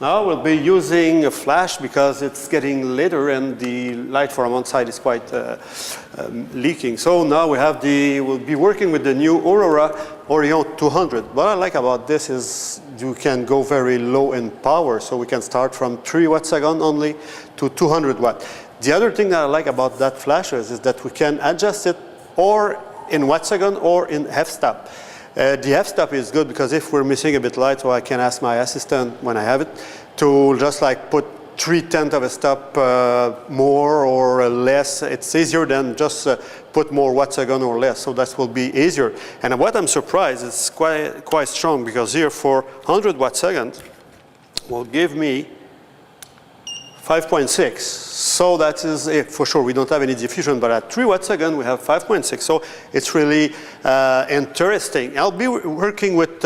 Now we'll be using a flash because it's getting later and the light from one side is quite leaking. So now we'll be working with the new Aurora Orion 200. What I like about this is you can go very low in power. So we can start from 3 watt-second only to 200 watt. The other thing that I like about that flashes is that we can adjust it or in watt-second or in f-stop. The f-stop is good because if we're missing a bit light, so I can ask my assistant when I have it to just like put 3/10 of a stop more or less. It's easier than just put more watt-second or less, so that will be easier. And what I'm surprised is quite strong because here for 100 watt-second will give me 5.6. So that is it for sure. We don't have any diffusion, but at 3 watt-second we have 5.6. So it's really interesting. I'll be working with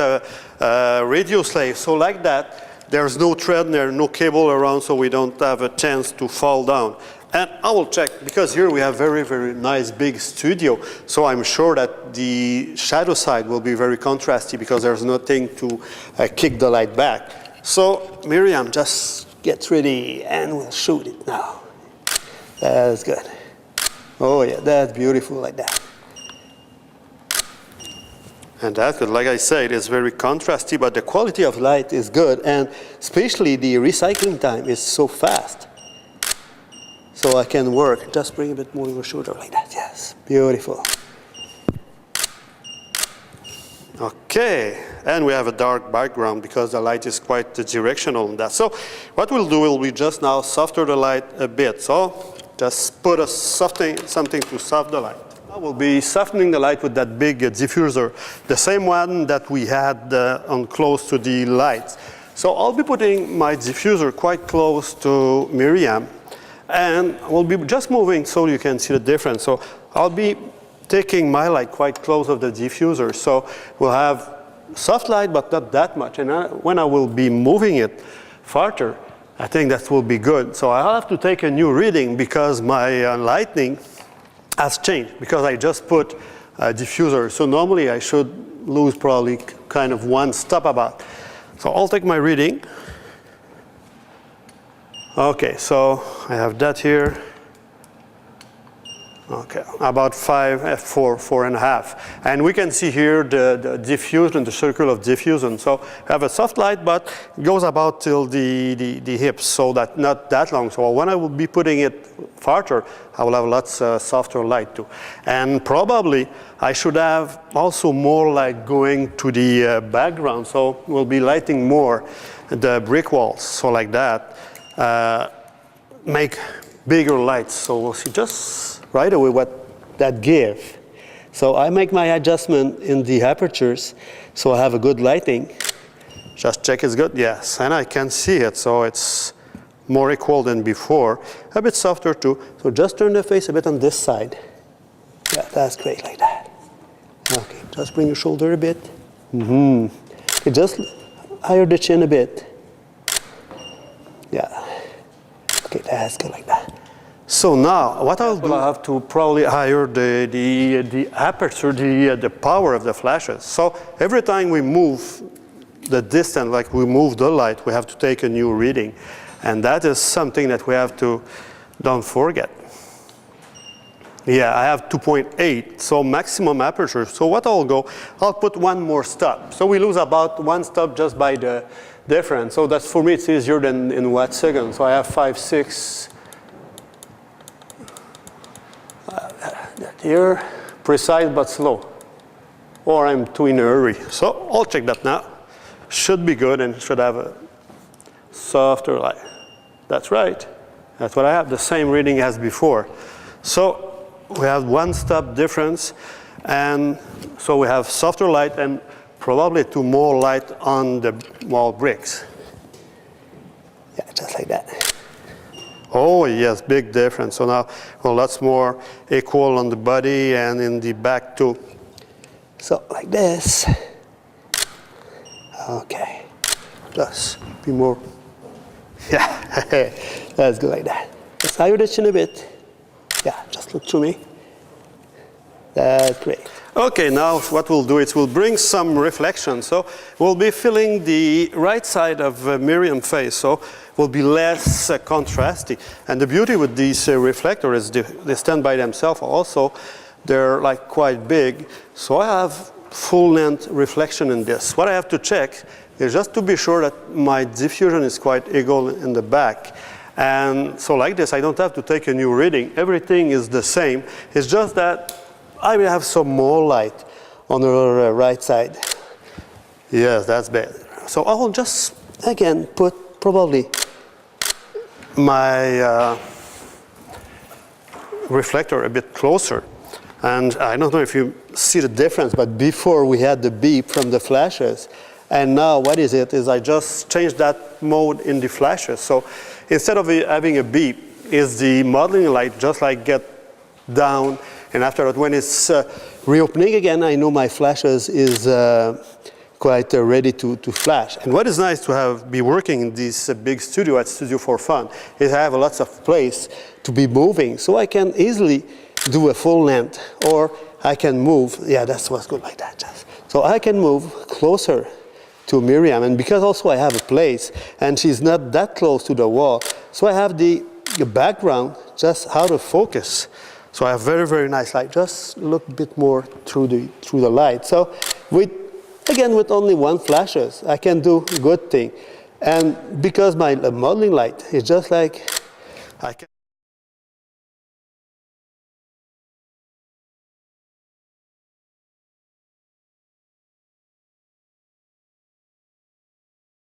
radio slave. So like that, there's no thread there, no cable around, so we don't have a chance to fall down. And I will check, because here we have very, very nice big studio. So I'm sure that the shadow side will be very contrasty because there's nothing to kick the light back. So Miriam, just get ready and we'll shoot it now. That's good. Oh yeah, that's beautiful like that. And that's good. Like I said, it's very contrasty, but the quality of light is good, and especially the recycling time is so fast. So I can work. Just bring a bit more your shoulder like that. Yes, beautiful. Okay, and we have a dark background because the light is quite directional in that. So what we'll do will be just now softer the light a bit. So just put something to soften the light. I will be softening the light with that big diffuser, the same one that we had on close to the lights. So I'll be putting my diffuser quite close to Miriam, and we'll be just moving so you can see the difference. So I'll be taking my light quite close of the diffuser, so we'll have soft light but not that much. And when I will be moving it farther, I think that will be good. So I'll have to take a new reading because my lighting has changed because I just put a diffuser. So normally I should lose probably kind of 1 stop about. So I'll take my reading. Okay, so I have that here. Okay, about 4.5. And we can see here the diffusion, the circle of diffusion. So I have a soft light, but it goes about till the hips, so that not that long. So when I will be putting it farther, I will have lots softer light too. And probably I should have also more light going to the background. So we'll be lighting more the brick walls. So like that, make bigger lights. So we'll see just right away what that give. So I make my adjustment in the apertures so I have a good lighting. Just check it's good, yes, and I can see it, so it's more equal than before. A bit softer too, so just turn the face a bit on this side. Yeah, that's great like that. Okay, just bring your shoulder a bit. Okay, just higher the chin a bit. Yeah, okay, that's good like that. So now, what I'll do, I have to probably higher the aperture, the power of the flashes. So every time we move the distance, like we move the light, we have to take a new reading. And that is something that we have to, don't forget. Yeah, I have 2.8, so maximum aperture. So what I'll put 1 more stop. So we lose about 1 stop just by the difference. So that's, for me, it's easier than in watt-second. So I have 5.6. Here, precise but slow, or I'm too in a hurry. So I'll check that now. Should be good and should have a softer light. That's right. That's what I have, the same reading as before. So we have 1 stop difference, and so we have softer light and probably 2 more light on the wall bricks. Yeah, just like that. Oh yes, big difference. So now lots more equal on the body and in the back too. So like this. Okay. Just be more. Yeah, that's good like that. Just higher the chin a bit. Yeah, just look through me. That's great. Okay, now what we'll do is we'll bring some reflection. So we'll be filling the right side of Miriam's face, so will be less contrasty. And the beauty with these reflectors is they stand by themselves also. They're like quite big. So I have full-length reflection in this. What I have to check is just to be sure that my diffusion is quite equal in the back. And so like this, I don't have to take a new reading. Everything is the same. It's just that I will have some more light on the right side. Yes, that's better. So I'll just, again, put probably my reflector a bit closer. And I don't know if you see the difference, but before we had the beep from the flashes, and now what is it, is I just changed that mode in the flashes. So instead of having a beep, is the modeling light just like get down, and after that, when it's reopening again, I know my flashes is quite ready to flash. And what is nice to be working in this big studio at Studio for Fun is I have lots of place to be moving, so I can easily do a full length, or I can move. Yeah, that's what's good like that. Just. So I can move closer to Miriam, and because also I have a place, and she's not that close to the wall, so I have the background just out of focus. So I have very, very nice light. Just look a bit more through the light. So with only one flashes, I can do good thing. And because my modeling light is just like, I can